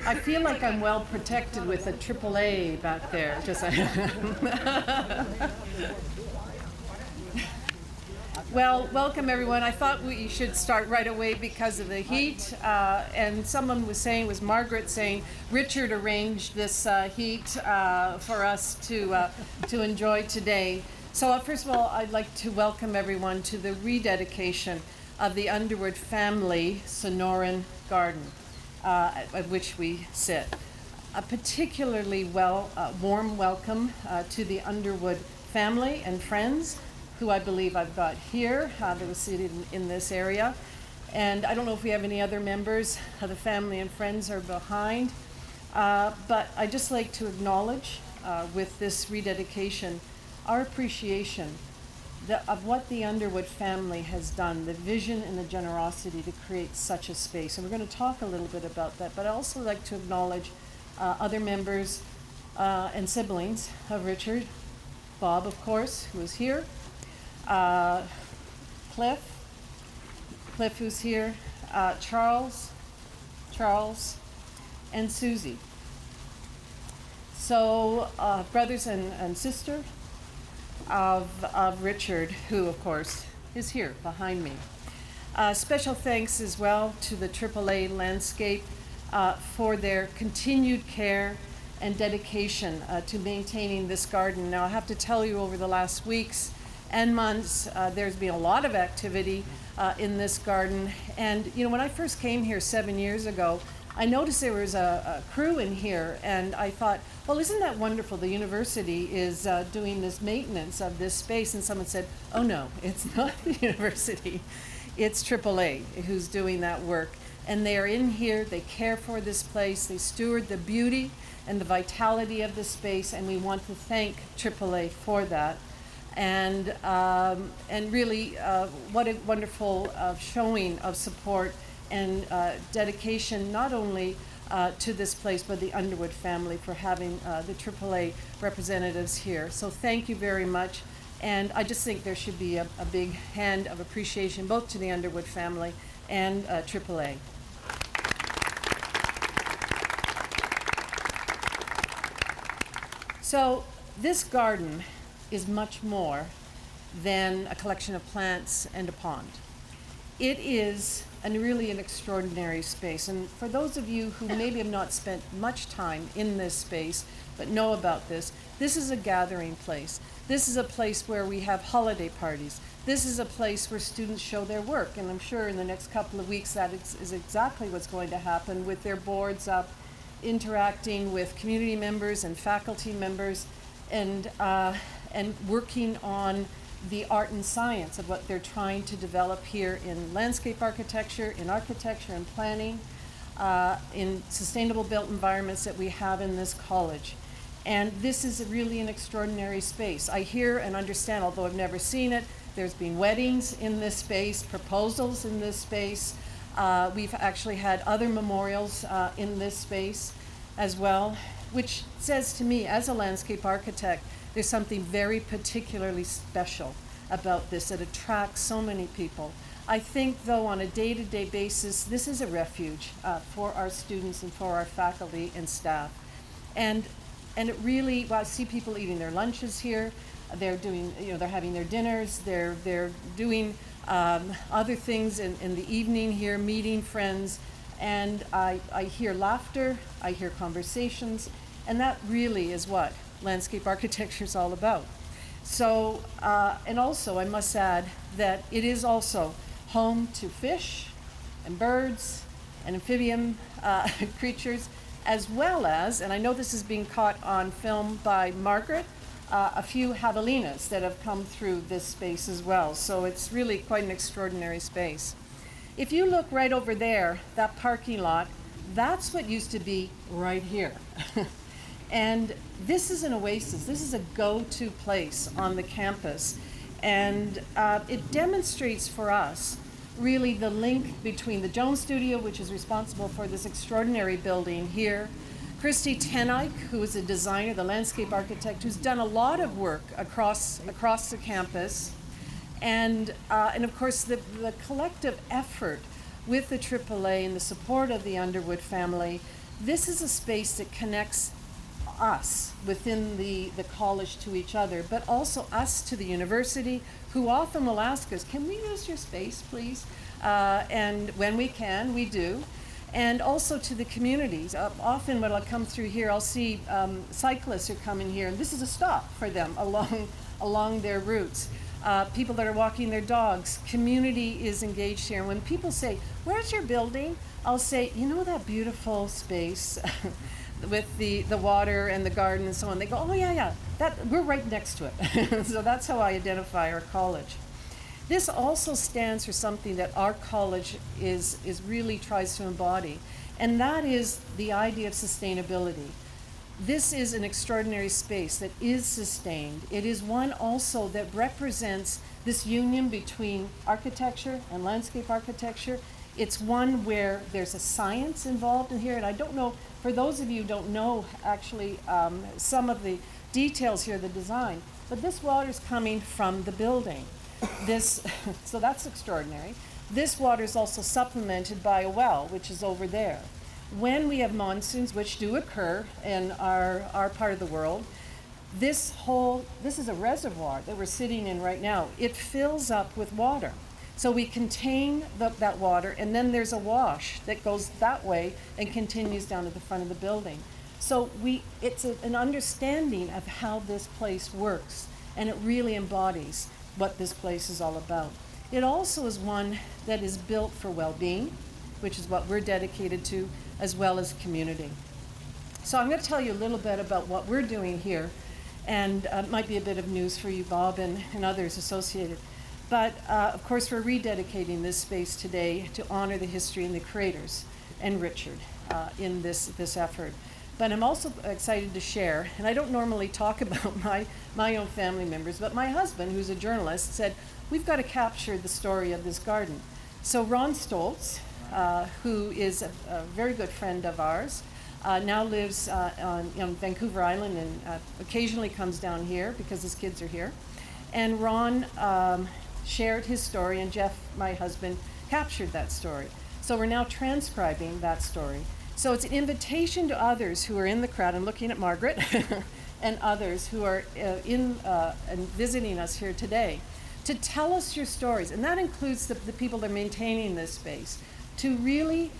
I feel like I'm well protected with a AAA back there. Just well, welcome everyone. I thought we should start right away because of the heat. And someone was saying, was Margaret saying, Richard arranged this heat for us to enjoy today. So first of all, I'd like to welcome everyone to the rededication of the Underwood family Sonoran garden, at which we sit. A particularly warm welcome to the Underwood family and friends, who I believe I've got here. They were seated in this area. And I don't know if we have any other members of the family and friends are behind. But I'd just like to acknowledge with this rededication our appreciation of what the Underwood family has done, the vision and the generosity to create such a space. And we're going to talk a little bit about that, but I'd also like to acknowledge other members and siblings of Richard. Bob, of course, who is here. Cliff, who's here. Charles, and Susie. So, brothers and sister of Richard, who of course is here behind me. Special thanks as well to the AAA Landscape for their continued care and dedication to maintaining this garden. Now I have to tell you, over the last weeks and months, there's been a lot of activity in this garden. And you know, when I first came here 7 years ago, I noticed there was a crew in here, and I thought, well, isn't that wonderful? The university is doing this maintenance of this space. And someone said, oh no, it's not the university. It's AAA who's doing that work. And they are in here, they care for this place, they steward the beauty and the vitality of the space, and we want to thank AAA for that. And really, what a wonderful showing of support and dedication, not only to this place, but the Underwood family for having the AAA representatives here. So thank you very much. And I just think there should be a big hand of appreciation both to the Underwood family and AAA. So this garden is much more than a collection of plants and a pond. It is really an extraordinary space. And for those of you who maybe have not spent much time in this space but know about this, this is a gathering place. This is a place where we have holiday parties. This is a place where students show their work. And I'm sure in the next couple of weeks that is exactly what's going to happen, with their boards up, interacting with community members and faculty members, and working on the art and science of what they're trying to develop here in landscape architecture, in architecture and planning, in sustainable built environments that we have in this college. And this is really an extraordinary space. I hear and understand, although I've never seen it, there's been weddings in this space, proposals in this space. We've actually had other memorials in this space as well, which says to me, as a landscape architect, there's something very particularly special about this that attracts so many people. I think, though, on a day-to-day basis, this is a refuge for our students and for our faculty and staff. And it really, well, I see people eating their lunches here. They're doing, they're having their dinners. They're doing other things in the evening here, meeting friends. And I hear laughter, I hear conversations, and that really is what landscape architecture is all about. So, and also I must add that it is also home to fish and birds and amphibian creatures, as well as, and I know this is being caught on film by Margaret, a few javelinas that have come through this space as well. So it's really quite an extraordinary space. If you look right over there, that parking lot, that's what used to be right here. And this is an oasis. This is a go-to place on the campus. And it demonstrates for us really the link between the Jones Studio, which is responsible for this extraordinary building here, Christy Tenike, who is a designer, the landscape architect, who's done a lot of work across the campus, and of course the collective effort with the AAA and the support of the Underwood family This is a space that connects us within the college to each other, but also us to the university, who often will ask us, can we use your space, please? And when we can, we do. And also to the communities. Often when I'll come through here, I'll see cyclists who come in here, and this is a stop for them along their routes. People that are walking their dogs. Community is engaged here. And when people say, where's your building? I'll say, you know that beautiful space with the water and the garden and so on. They go, oh yeah, we're right next to it. So that's how I identify our college. This also stands for something that our college is really tries to embody, and that is the idea of sustainability. This is an extraordinary space that is sustained. It is one also that represents this union between architecture and landscape architecture. It's one where there's a science involved in here, and I don't know, for those of you who don't know actually some of the details here, the design, but this water is coming from the building. So that's extraordinary. This water is also supplemented by a well, which is over there. When we have monsoons, which do occur in our part of the world, this is a reservoir that we're sitting in right now. It fills up with water. So we contain that water, and then there's a wash that goes that way and continues down to the front of the building. So it's an understanding of how this place works, and it really embodies what this place is all about. It also is one that is built for well-being, which is what we're dedicated to, as well as community. So I'm going to tell you a little bit about what we're doing here, and it might be a bit of news for you, Bob, and others associated. But of course, we're rededicating this space today to honor the history and the creators and Richard in this effort. But I'm also excited to share, and I don't normally talk about my own family members, but my husband, who's a journalist, said, we've got to capture the story of this garden. So Ron Stoltz, who is a very good friend of ours, now lives on Vancouver Island and occasionally comes down here because his kids are here. And Ron shared his story, and Jeff, my husband, captured that story. So we're now transcribing that story. So it's an invitation to others who are in the crowd. I'm looking at Margaret and others who are and visiting us here today to tell us your stories. And that includes the people that are maintaining this space, to really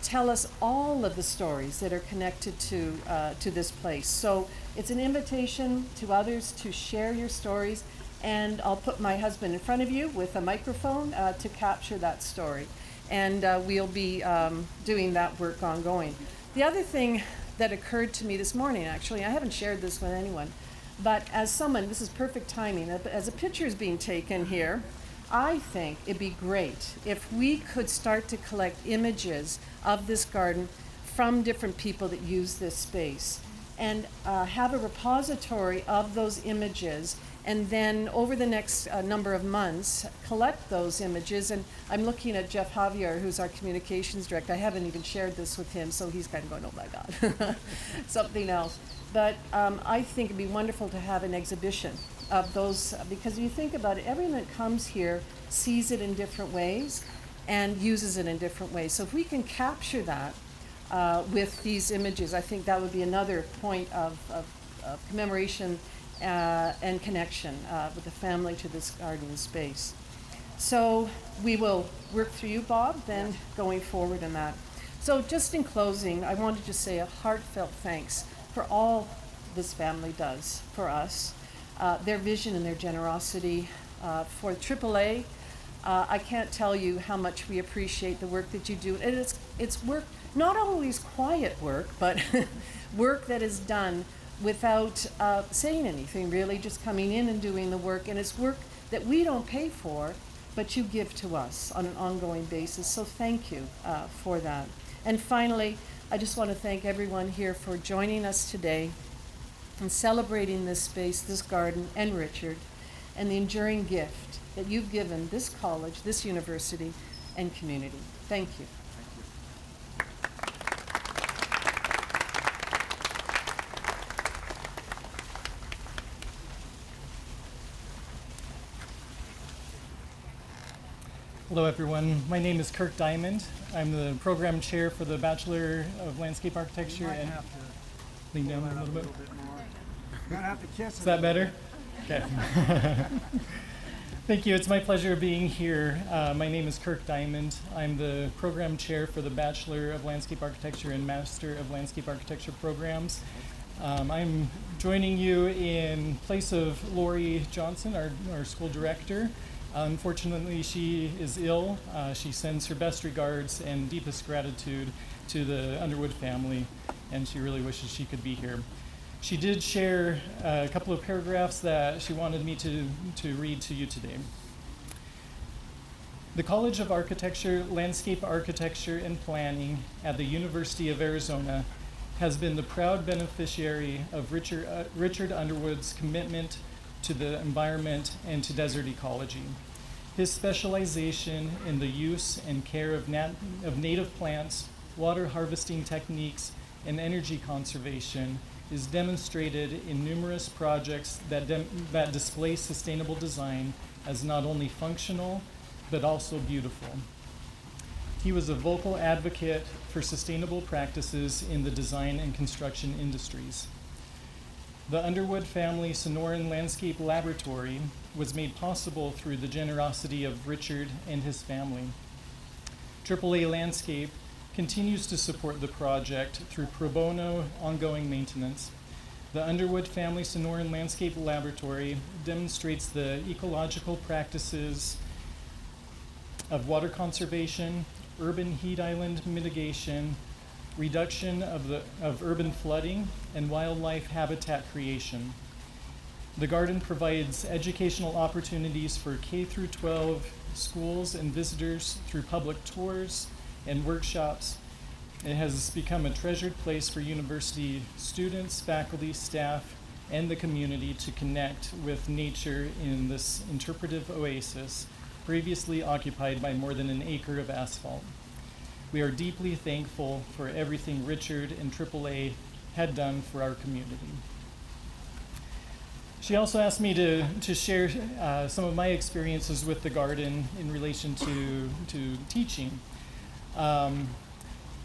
tell us all of the stories that are connected to this place. So it's an invitation to others to share your stories. And I'll put my husband in front of you with a microphone to capture that story. And we'll be doing that work ongoing. The other thing that occurred to me this morning, actually, I haven't shared this with anyone, but as someone, this is perfect timing, as a picture is being taken here, I think it'd be great if we could start to collect images of this garden from different people that use this space, and have a repository of those images, and then over the next number of months, collect those images. And I'm looking at Jeff Javier, who's our communications director. I haven't even shared this with him, so he's kind of going, oh my God, something else. But I think it'd be wonderful to have an exhibition of those, because you think about it, everyone that comes here sees it in different ways and uses it in different ways. So if we can capture that with these images, I think that would be another point of commemoration and connection with the family to this garden space. So we will work through you, Bob, then going forward in that. So just in closing, I wanted to say a heartfelt thanks for all this family does for us, their vision and their generosity for AAA. I can't tell you how much we appreciate the work that you do. And it's work, not always quiet work, but work that is done without saying anything, really, just coming in and doing the work. And it's work that we don't pay for, but you give to us on an ongoing basis. So thank you for that. And finally, I just want to thank everyone here for joining us today and celebrating this space, this garden, and Richard, and the enduring gift that you've given this college, this university, and community. Thank you. Hello everyone, my name is Kirk Diamond. I'm the program chair for the Bachelor of Landscape Architecture and lean down a little bit. More. You're gonna have to kiss it. Is that better? Okay. Thank you, it's my pleasure being here. My name is Kirk Diamond. I'm the program chair for the Bachelor of Landscape Architecture and Master of Landscape Architecture programs. I'm joining you in place of Lori Johnson, our school director. Unfortunately, she is ill. She sends her best regards and deepest gratitude to the Underwood family, and she really wishes she could be here. She did share a couple of paragraphs that she wanted me to read to you today. The College of Architecture, Landscape Architecture, and Planning at the University of Arizona has been the proud beneficiary of Richard Underwood's commitment to the environment and to desert ecology. His specialization in the use and care of native plants, water harvesting techniques, and energy conservation is demonstrated in numerous projects that display sustainable design as not only functional, but also beautiful. He was a vocal advocate for sustainable practices in the design and construction industries. The Underwood family Sonoran Landscape Laboratory was made possible through the generosity of Richard and his family. AAA Landscape continues to support the project through pro bono ongoing maintenance. The Underwood family Sonoran Landscape Laboratory demonstrates the ecological practices of water conservation, urban heat island mitigation, reduction of urban flooding, and wildlife habitat creation. The garden provides educational opportunities for K through 12 schools and visitors through public tours and workshops. It has become a treasured place for university students, faculty, staff, and the community to connect with nature in this interpretive oasis previously occupied by more than an acre of asphalt. We are deeply thankful for everything Richard and AAA had done for our community. She also asked me to share some of my experiences with the garden in relation to teaching.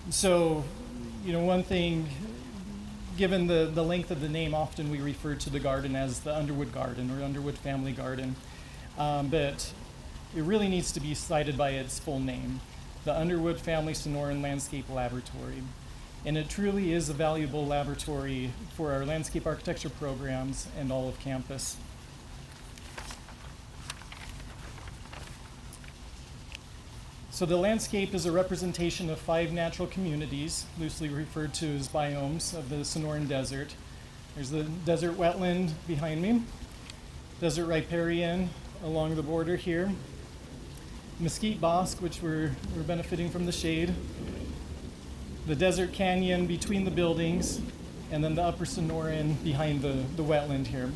So, one thing, given the length of the name, often we refer to the garden as the Underwood Garden or Underwood Family Garden, but it really needs to be cited by its full name, the Underwood Family Sonoran Landscape Laboratory. And it truly is a valuable laboratory for our landscape architecture programs and all of campus. So the landscape is a representation of 5 natural communities, loosely referred to as biomes of the Sonoran Desert. There's the desert wetland behind me, desert riparian along the border here, mesquite bosque, which we're benefiting from the shade, the desert canyon between the buildings, and then the upper Sonoran behind the wetland here.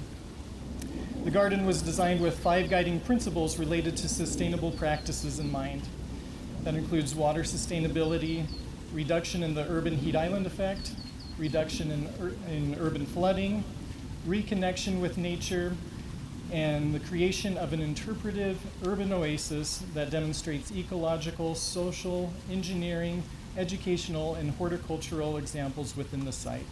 The garden was designed with 5 guiding principles related to sustainable practices in mind. That includes water sustainability, reduction in the urban heat island effect, reduction in urban flooding, reconnection with nature, and the creation of an interpretive urban oasis that demonstrates ecological, social, engineering, educational, and horticultural examples within the site.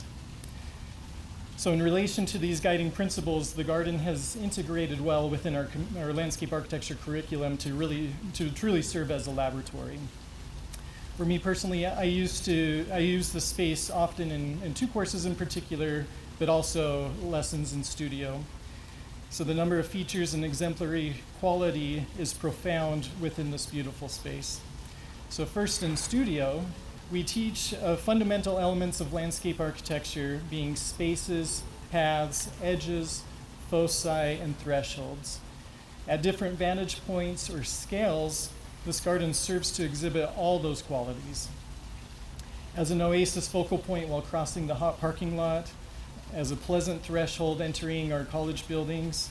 So in relation to these guiding principles, the garden has integrated well within our landscape architecture curriculum to truly serve as a laboratory. For me personally, I use the space often in 2 courses in particular, but also lessons in studio. So the number of features and exemplary quality is profound within this beautiful space. So first in studio, we teach fundamental elements of landscape architecture being spaces, paths, edges, foci, and thresholds. At different vantage points or scales, this garden serves to exhibit all those qualities. As an oasis focal point while crossing the hot parking lot, as a pleasant threshold entering our college buildings,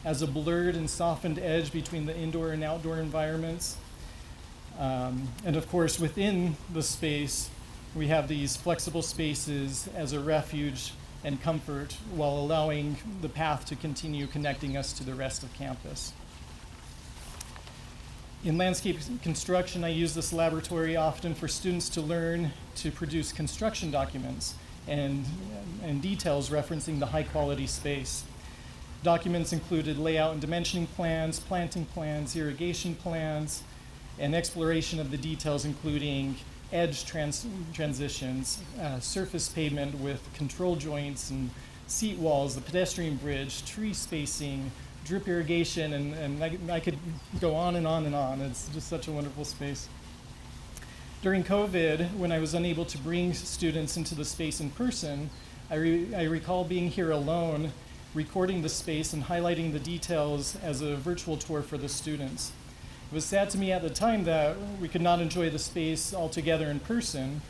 as a blurred and softened edge between the indoor and outdoor environments. And of course, within the space, we have these flexible spaces as a refuge and comfort while allowing the path to continue connecting us to the rest of campus. In landscape construction, I use this laboratory often for students to learn to produce construction documents and details referencing the high quality space. Documents included layout and dimensioning plans, planting plans, irrigation plans, and exploration of the details including edge transitions, surface pavement with control joints and seat walls, the pedestrian bridge, tree spacing, drip irrigation, and I could go on and on and on. It's just such a wonderful space. During COVID, when I was unable to bring students into the space in person, I recall being here alone, recording the space and highlighting the details as a virtual tour for the students. It was sad to me at the time that we could not enjoy the space altogether in person,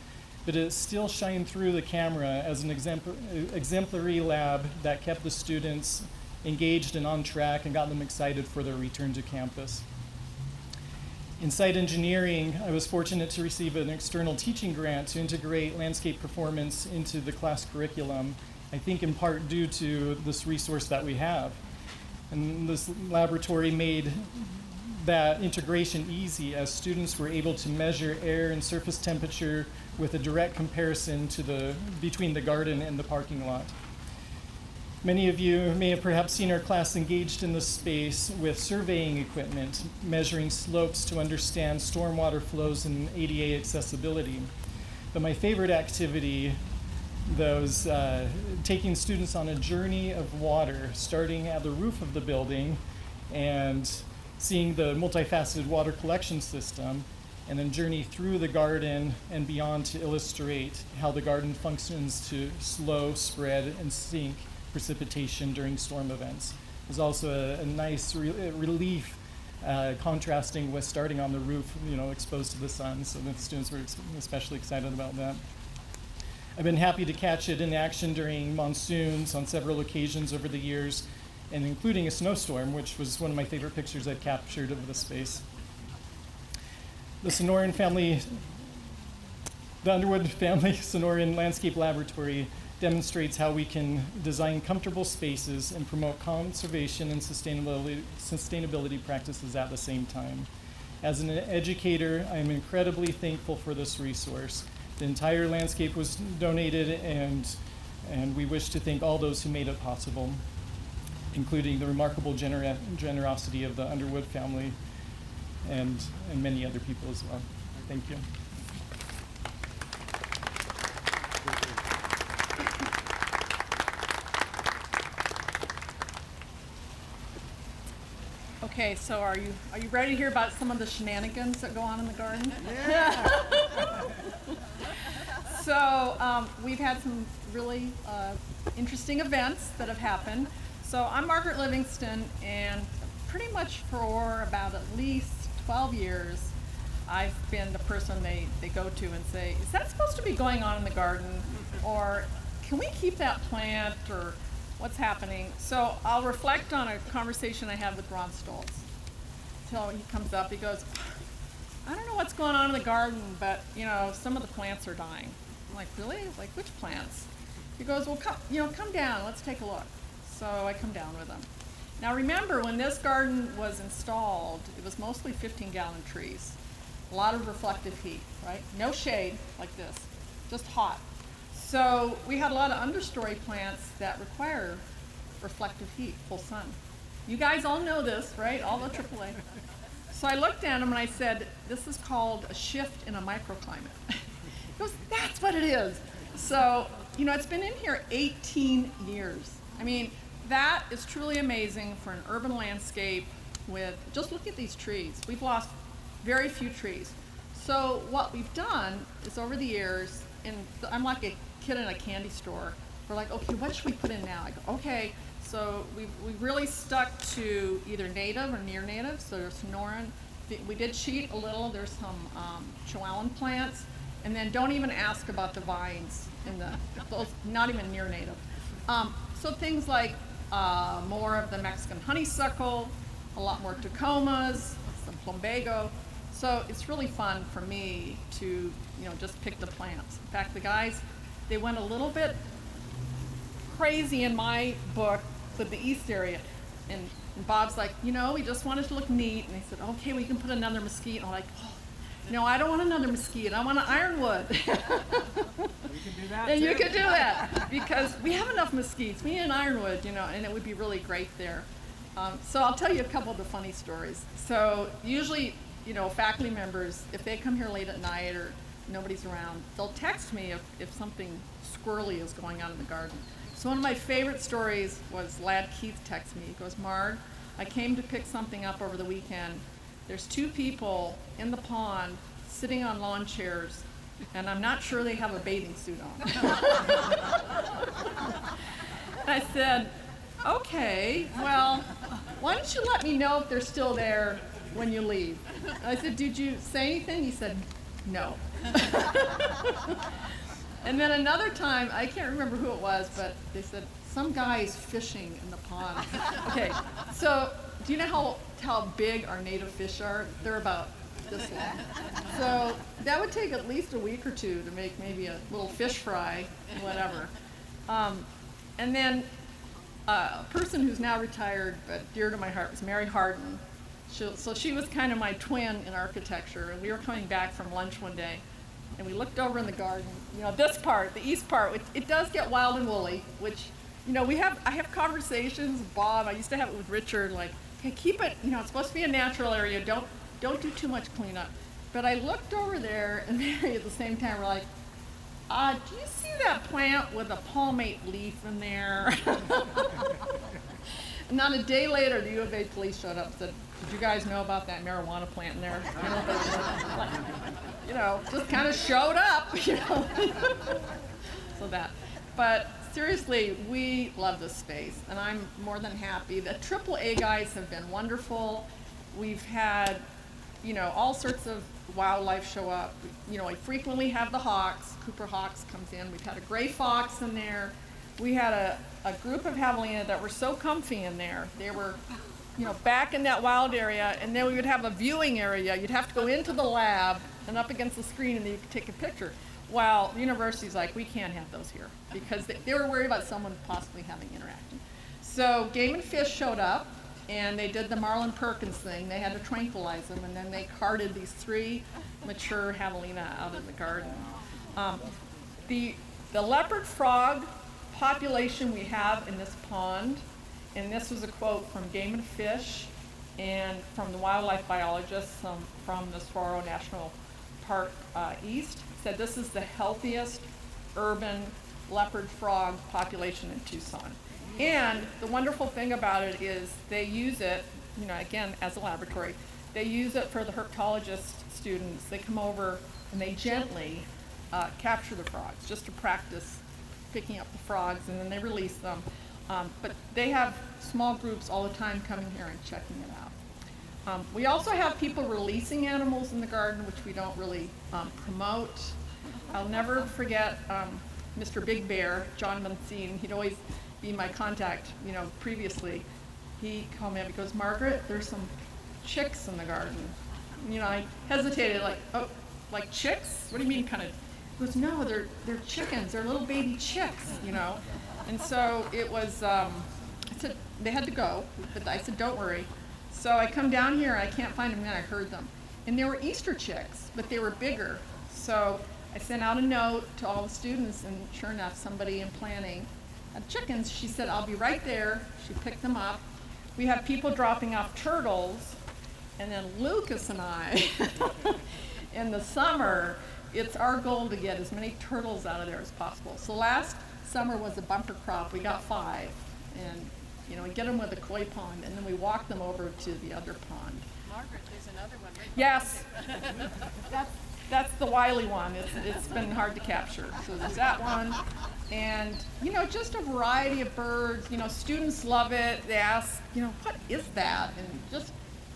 but it still shined through the camera as an exemplary lab that kept the students engaged and on track and got them excited for their return to campus. In site engineering, I was fortunate to receive an external teaching grant to integrate landscape performance into the class curriculum, I think in part due to this resource that we have. And this laboratory made that integration easy as students were able to measure air and surface temperature with a direct comparison between the garden and the parking lot. Many of you may have perhaps seen our class engaged in this space with surveying equipment, measuring slopes to understand stormwater flows and ADA accessibility. But my favorite activity, though, was taking students on a journey of water, starting at the roof of the building and seeing the multifaceted water collection system, and then journey through the garden and beyond to illustrate how the garden functions to slow, spread, and sink precipitation during storm events. There's also a nice relief contrasting with starting on the roof, exposed to the sun, so the students were especially excited about that. I've been happy to catch it in action during monsoons on several occasions over the years, and including a snowstorm, which was one of my favorite pictures I've captured of the space. The Sonoran family, the Underwood family Sonoran Landscape Laboratory demonstrates how we can design comfortable spaces and promote conservation and sustainability practices at the same time. As an educator, I'm incredibly thankful for this resource. The entire landscape was donated, and we wish to thank all those who made it possible, including the remarkable generosity of the Underwood family and many other people as well. Thank you. Okay, so are you ready to hear about some of the shenanigans that go on in the garden? Yeah. So we've had some really interesting events that have happened. So I'm Margaret Livingston, and pretty much for about at least 12 years, I've been the person they go to and say, is that supposed to be going on in the garden? Or can we keep that plant? Or what's happening? So I'll reflect on a conversation I had with Ron Stoltz. Till he comes up, he goes, I don't know what's going on in the garden, but some of the plants are dying. I'm like, really? Like, which plants? He goes, well, come down, let's take a look. So I come down with him. Now remember, when this garden was installed, it was mostly 15-gallon trees. A lot of reflective heat, right? No shade like this, just hot. So we had a lot of understory plants that require reflective heat, full sun. You guys all know this, right? All the AAA. So I looked at him and I said, this is called a shift in a microclimate. He goes, that's what it is. So, it's been in here 18 years. I mean, that is truly amazing for an urban landscape with, just look at these trees. We've lost very few trees. So what we've done is over the years, and I'm like a kid in a candy store. We're like, okay, what should we put in now? I go, okay, so we've really stuck to either native or near native. So there's Sonoran. We did cheat a little. There's some Chihuahuan plants. And then don't even ask about the vines in those, not even near native. So things like more of the Mexican honeysuckle, a lot more Tacomas, some plumbago. So it's really fun for me to, just pick the plants. In fact, the guys, they went a little bit crazy in my book with the east area. And And Bob's like, you know, we just want it to look neat. And they said, okay, we can put another mesquite. And I'm like, oh, no, I don't want another mesquite. I want an ironwood. We can do that And too. you can do that because we have enough mesquites. We need an ironwood, you know, and it would be really great there. So I'll tell you a couple of the funny stories. So usually, you know, faculty members, if they come here late at night or nobody's around, they'll text me if something squirrely is going on in the garden. So one of my favorite stories was Lad Keith texted me. He goes, Marg, I came to pick something up over the weekend. There's 2 people in the pond sitting on lawn chairs, and I'm not sure they have a bathing suit on. I said, okay, well, why don't you let me know if they're still there when you leave? I said, did you say anything? He said, no. And then another time, I can't remember who it was, but they said, some guy is fishing in the pond. Okay, so do you know how big our native fish are? They're about this long. So that would take at least a week or 2 to make maybe a little fish fry, whatever. And then a person who's now retired, but dear to my heart, was Mary Harden. So she was kind of my twin in architecture, and we were coming back from lunch one day, and we looked over in the garden. You know, this part, the east part, it does get wild and woolly, which, you know, I have conversations with Bob. I used to have it with Richard, like, okay, keep it, you know, it's supposed to be a natural area. Don't do too much cleanup. But I looked over there, and Mary at the same time were like, do you see that plant with a palmate leaf in there? And not a day later, the U of A police showed up and said, did you guys know about that marijuana plant in there? You know, just kind of showed up, you know. So that. But seriously, we love this space, and I'm more than happy. The AAA guys have been wonderful. We've had, you know, all sorts of wildlife show up. You know, I frequently have the hawks. Cooper Hawks comes in. We've had a gray fox in there. We had a group of javelina that were so comfy in there. They were, you know, back in that wild area, and then we would have a viewing area. You'd have to go into the lab and up against the screen, and then you could take a picture. While the university's like, we can't have those here, because they were worried about someone possibly having interaction. So Game and Fish showed up, and they did the Marlon Perkins thing. They had to tranquilize them, and then they carted these 3 mature javelina out in the garden. The leopard frog population we have in this pond, and this was a quote from Game and Fish and from the wildlife biologists from the Saguaro National Park East, said this is the healthiest urban leopard frog population in Tucson. And the wonderful thing about it is they use it, you know, again, as a laboratory, they use it for the herpetologist students. They come over and they gently capture the frogs just to practice picking up the frogs, and then they release them. But they have small groups all the time coming here and checking it out. We also have people releasing animals in the garden, which we don't really promote. I'll never forget Mr. Big Bear, John Mancine. He'd always be my contact, you know, previously. He called me up, he goes, Margaret, there's some chicks in the garden. You know, I hesitated, like, oh, like chicks? What do you mean, kind of? He goes, no, they're chickens, they're little baby chicks, you know. And so it was, I said, they had to go, but I said, don't worry. So I come down here, and I can't find them, and then I heard them. And they were Easter chicks, but they were bigger. So I sent out a note to all the students, and sure enough, somebody in planning had chickens. She said, I'll be right there. She picked them up. We have people dropping off turtles, and then Lucas and I, in the summer, it's our goal to get as many turtles out of there as possible. So last summer was a bumper crop. We got 5, and you know, we get them with a koi pond, and then we walk them over to the other pond. Margaret, there's another one right Yes, that's the wily one. It's been hard to capture. So there's that one, and you know, just a variety of birds. You know, students love it. They ask, you know, what is that? And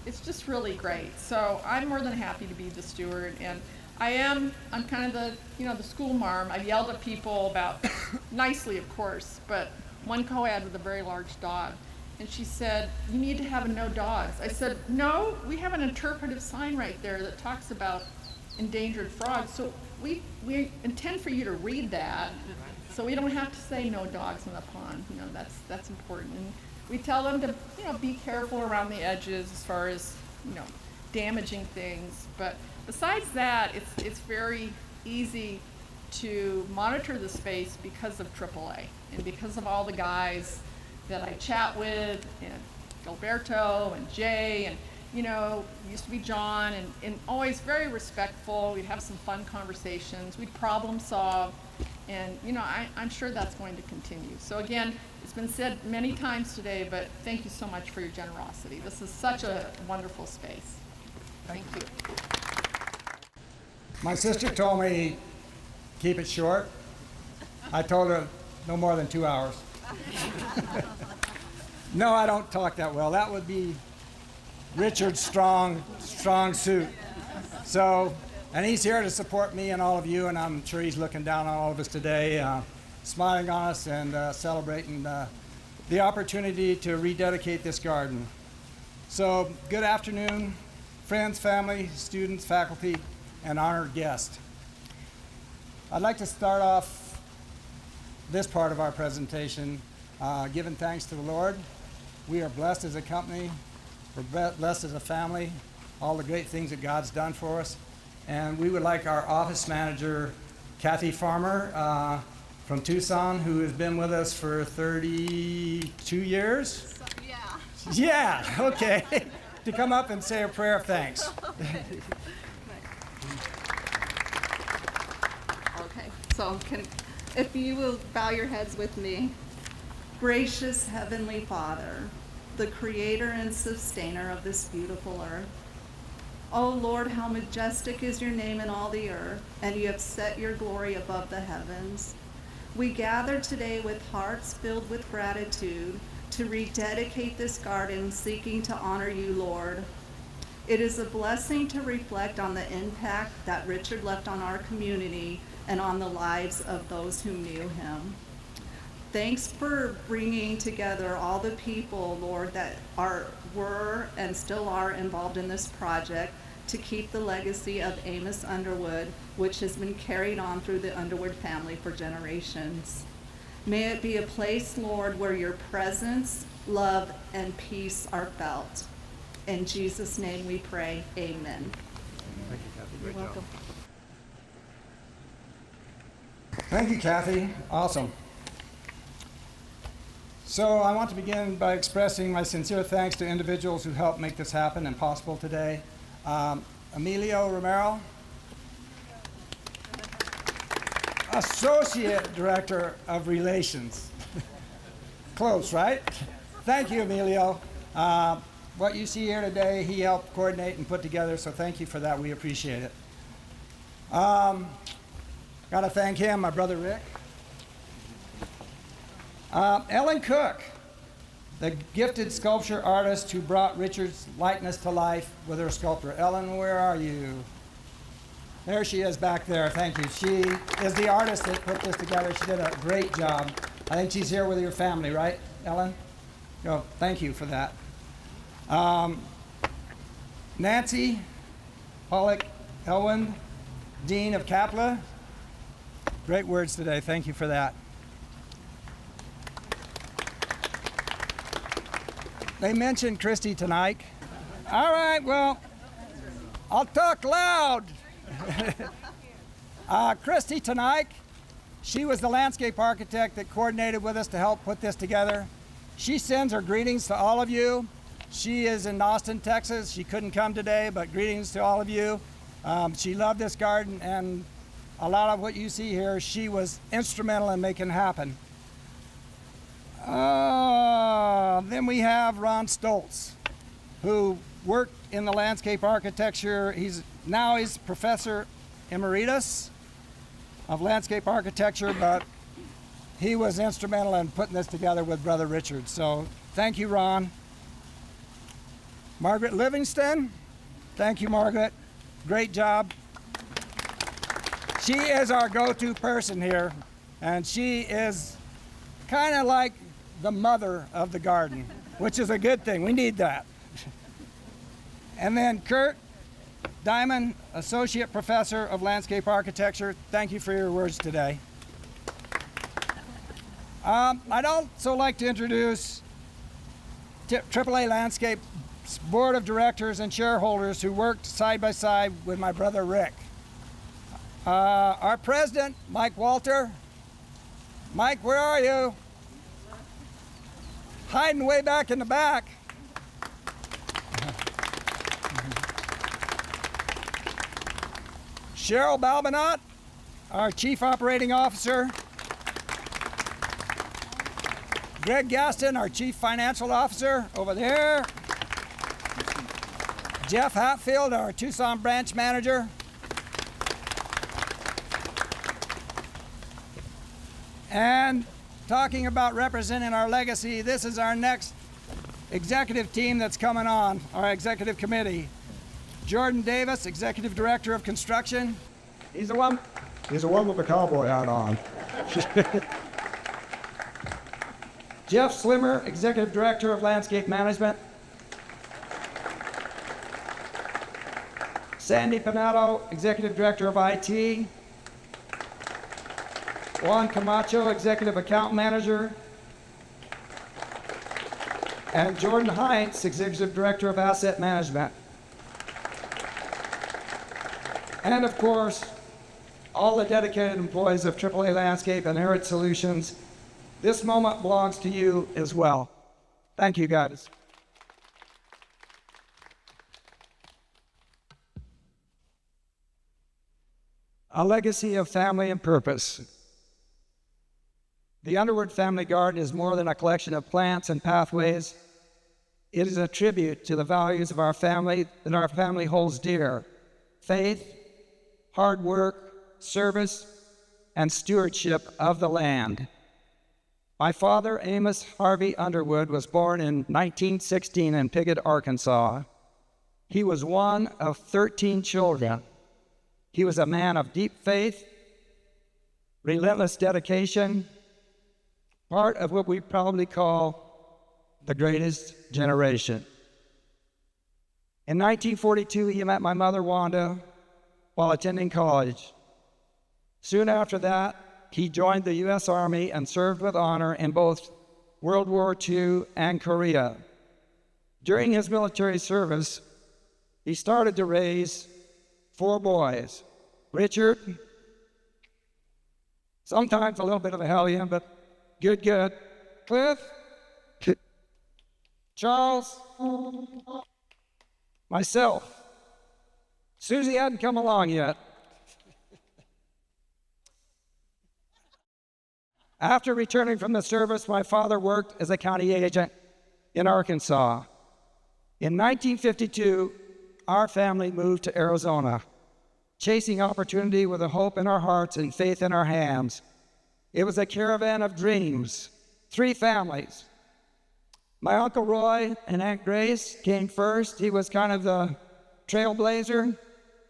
it's just really great. So I'm more than happy to be the steward, and I'm kind of the, you know, the school marm. I've yelled at people about, nicely of course, but one co-ed with a very large dog, and she said, you need to have a no dogs. I said, no, we have an interpretive sign right there that talks about endangered frogs, so we intend for you to read that, so we don't have to say no dogs in the pond. You know, that's important. And We tell them to, be careful around the edges as far as, damaging things. But besides that, it's very easy to monitor the space because of AAA and because of all the guys that I chat with, and Gilberto and Jay, and used to be John, and always very respectful. We'd have some fun conversations. We'd problem solve, and I'm sure that's going to continue. So again, it's been said many times today, but thank you so much for your generosity. This is such a wonderful space. Thank you. My sister told me keep it short. I told her no more than 2 hours. No, I don't talk that well. That would be Richard's strong suit. So, and he's here to support me and all of you, and I'm sure he's looking down on all of us today, smiling on us and celebrating the opportunity to rededicate this garden. So, good afternoon, friends, family, students, faculty, and honored guests. I'd like to start off this part of our presentation giving thanks to the Lord. We are blessed as a company. We're blessed as a family, all the great things that God's done for us. And we would like our office manager, Kathy Farmer, from Tucson, who has been with us for 32 years? Yeah. Yeah, okay. To come up and say a prayer of thanks. Okay, so if you will bow your heads with me. Gracious Heavenly Father, the creator and sustainer of this beautiful earth. Oh Lord, how majestic is your name in all the earth, and you have set your glory above the heavens. We gather today with hearts filled with gratitude to rededicate this garden, seeking to honor you, Lord. It is a blessing to reflect on the impact that Richard left on our community and on the lives of those who knew him. Thanks for bringing together all the people, Lord, that were and still are involved in this project to keep the legacy of Amos Underwood, which has been carried on through the Underwood family for generations. May it be a place, Lord, where your presence, love, and peace are felt. In Jesus' name we pray, amen. Thank you, Kathy. You're welcome. Thank you, Kathy. Awesome. So I want to begin by expressing my sincere thanks to individuals who helped make this happen and possible today. Emilio Romero, Associate Director of Relations. Close, right? Thank you, Emilio. What you see here today, he helped coordinate and put together, so thank you for that. We appreciate it. Got to thank him, my brother Rick. Ellen Cook, the gifted sculpture artist who brought Richard's likeness to life with her sculpture. Ellen, where are you? There she is back there. Thank you. She is the artist that put this together. She did a great job. I think she's here with your family, right, Ellen? So thank you for that. Nancy Pollock Elwin, Dean of CAPLA. Great words today. Thank you for that. They mentioned Christy tonight. All right, well, I'll talk loud. Christy tonight, she was the landscape architect that coordinated with us to help put this together. She sends her greetings to all of you. She is in Austin, Texas. She couldn't come today, but greetings to all of you. She loved this garden, and a lot of what you see here, she was instrumental in making happen. Then we have Ron Stoltz, who worked in the landscape architecture. He's Professor Emeritus of Landscape Architecture, but he was instrumental in putting this together with Brother Richard. So thank you, Ron. Margaret Livingston, thank you, Margaret. Great job. She is our go-to person here, and she is kind of like the mother of the garden, which is a good thing. We need that. And then Kurt Diamond, Associate Professor of Landscape Architecture. Thank you for your words today. I'd also like to introduce AAA Landscape Board of Directors and shareholders who worked side by side with my brother Rick. Our president, Mike Walter. Mike, where are you? Hiding way back in the back. Cheryl Balbinot, our Chief Operating Officer. Greg Gaston, our Chief Financial Officer, over there. Jeff Hatfield, our Tucson Branch Manager. And talking about representing our legacy, this is our next executive team that's coming on, our executive committee. Jordan Davis, Executive Director of Construction. He's the one with the cowboy hat on. Jeff Slimmer, Executive Director of Landscape Management. Sandy Panato, Executive Director of IT. Juan Camacho, Executive Account Manager. And Jordan Heinz, Executive Director of Asset Management. And of course, all the dedicated employees of AAA Landscape and Arid Solutions. This moment belongs to you as well. Thank you, guys. A legacy of family and purpose. The Underwood Family Garden is more than a collection of plants and pathways. It is a tribute to the values of our family that our family holds dear: faith, hard work, service, and stewardship of the land. My father, Amos Harvey Underwood, was born in 1916 in Piggott, Arkansas. He was one of 13 children. He was a man of deep faith, relentless dedication, part of what we probably call the greatest generation. In 1942, he met my mother, Wanda, while attending college. Soon after that, he joined the U.S. Army and served with honor in both World War II and Korea. During his military service, he started to raise 4 boys: Richard, sometimes a little bit of a hellion, but good, Cliff, Charles, myself. Susie hadn't come along yet. After returning from the service, my father worked as a county agent in Arkansas. In 1952, our family moved to Arizona, chasing opportunity with a hope in our hearts and faith in our hands. It was a caravan of dreams, 3 families. My Uncle Roy and Aunt Grace came first. He was kind of the trailblazer.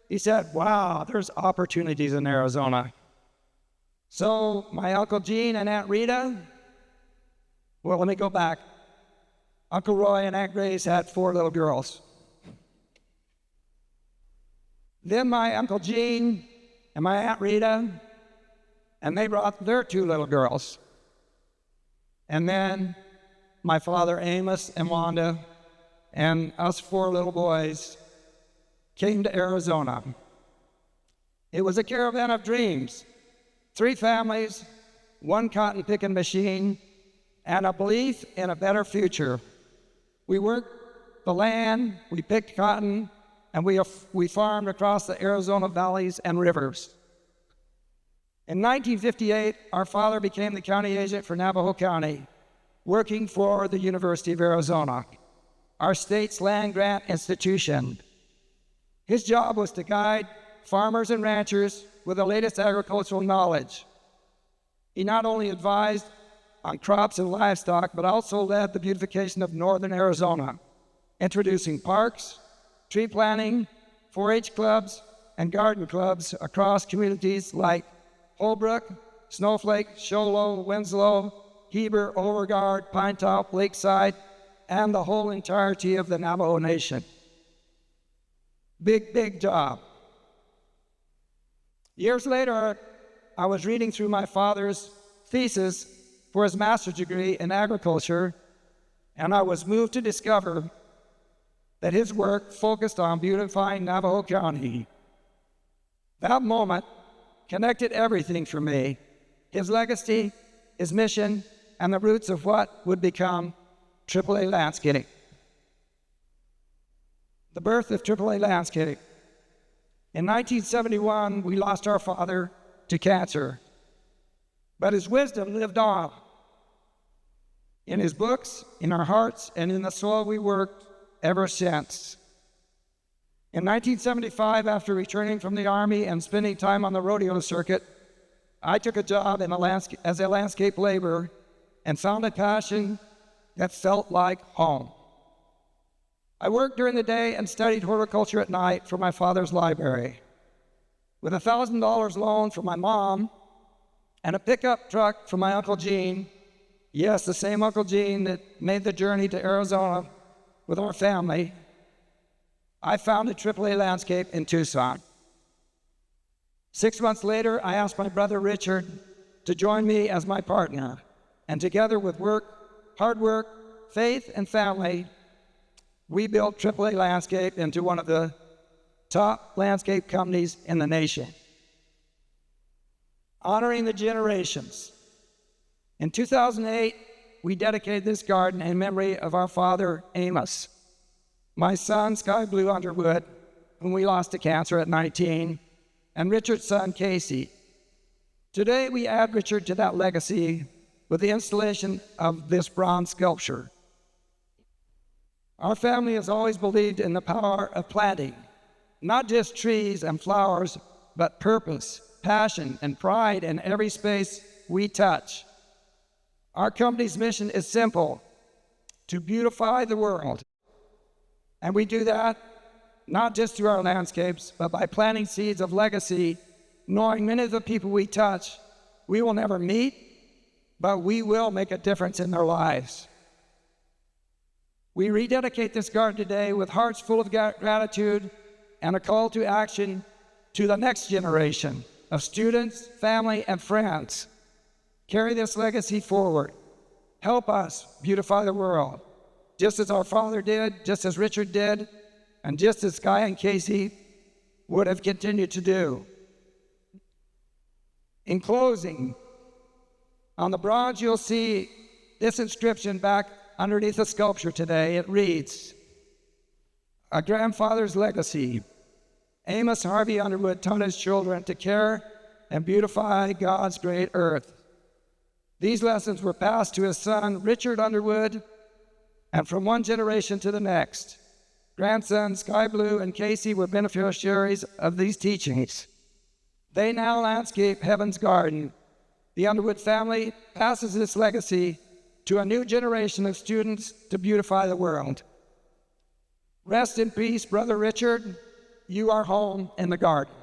He said, wow, there's opportunities in Arizona. So my Uncle Gene and Aunt Rita, well, let me go back. Uncle Roy and Aunt Grace had 4 little girls. Then my Uncle Gene and my Aunt Rita, and they brought their 2 little girls. And then my father Amos and Wanda and us 4 little boys came to Arizona. It was a caravan of dreams. 3 families, 1 cotton picking machine, and a belief in a better future. We worked the land, we picked cotton, and we farmed across the Arizona valleys and rivers. In 1958, our father became the county agent for Navajo County, working for the University of Arizona, our state's land grant institution. His job was to guide farmers and ranchers with the latest agricultural knowledge. He not only advised on crops and livestock, but also led the beautification of northern Arizona, introducing parks, tree planting, 4-H clubs, and garden clubs across communities like Holbrook, Snowflake, Show Low, Winslow, Heber, Overguard, Pinetop, Lakeside, and the whole entirety of the Navajo Nation. Big job. Years later, I was reading through my father's thesis for his master's degree in agriculture, and I was moved to discover that his work focused on beautifying Navajo County. That moment connected everything for me: his legacy, his mission, and the roots of what would become AAA Landscape. The birth of AAA Landscape. In 1971, we lost our father to cancer, but his wisdom lived on. In his books, in our hearts, and in the soil we worked ever since. In 1975, after returning from the Army and spending time on the rodeo circuit, I took a job as a landscape laborer and found a passion that felt like home. I worked during the day and studied horticulture at night for my father's library. With a $1,000 loan from my mom and a pickup truck from my Uncle Gene, yes, the same Uncle Gene that made the journey to Arizona with our family, I founded AAA Landscape in Tucson. 6 months later, I asked my brother Richard to join me as my partner, and together with hard work, faith, and family, we built AAA Landscape into one of the top landscape companies in the nation. Honoring the generations. In 2008, we dedicated this garden in memory of our father, Amos, my son, Sky Blue Underwood, whom we lost to cancer at 19, and Richard's son, Casey. Today, we add Richard to that legacy with the installation of this bronze sculpture. Our family has always believed in the power of planting, not just trees and flowers, but purpose, passion, and pride in every space we touch. Our company's mission is simple: to beautify the world. And we do that not just through our landscapes, but by planting seeds of legacy, knowing many of the people we touch we will never meet, but we will make a difference in their lives. We rededicate this garden today with hearts full of gratitude and a call to action to the next generation of students, family, and friends. Carry this legacy forward. Help us beautify the world, just as our father did, just as Richard did, and just as Sky and Casey would have continued to do. In closing, on the bronze you'll see this inscription back underneath the sculpture today. It reads, "A grandfather's legacy. Amos Harvey Underwood taught his children to care and beautify God's great earth. These lessons were passed to his son, Richard Underwood, and from one generation to the next. Grandsons Sky Blue and Casey were beneficiaries of these teachings. They now landscape Heaven's Garden. The Underwood family passes this legacy to a new generation of students to beautify the world. Rest in peace, Brother Richard. You are home in the garden."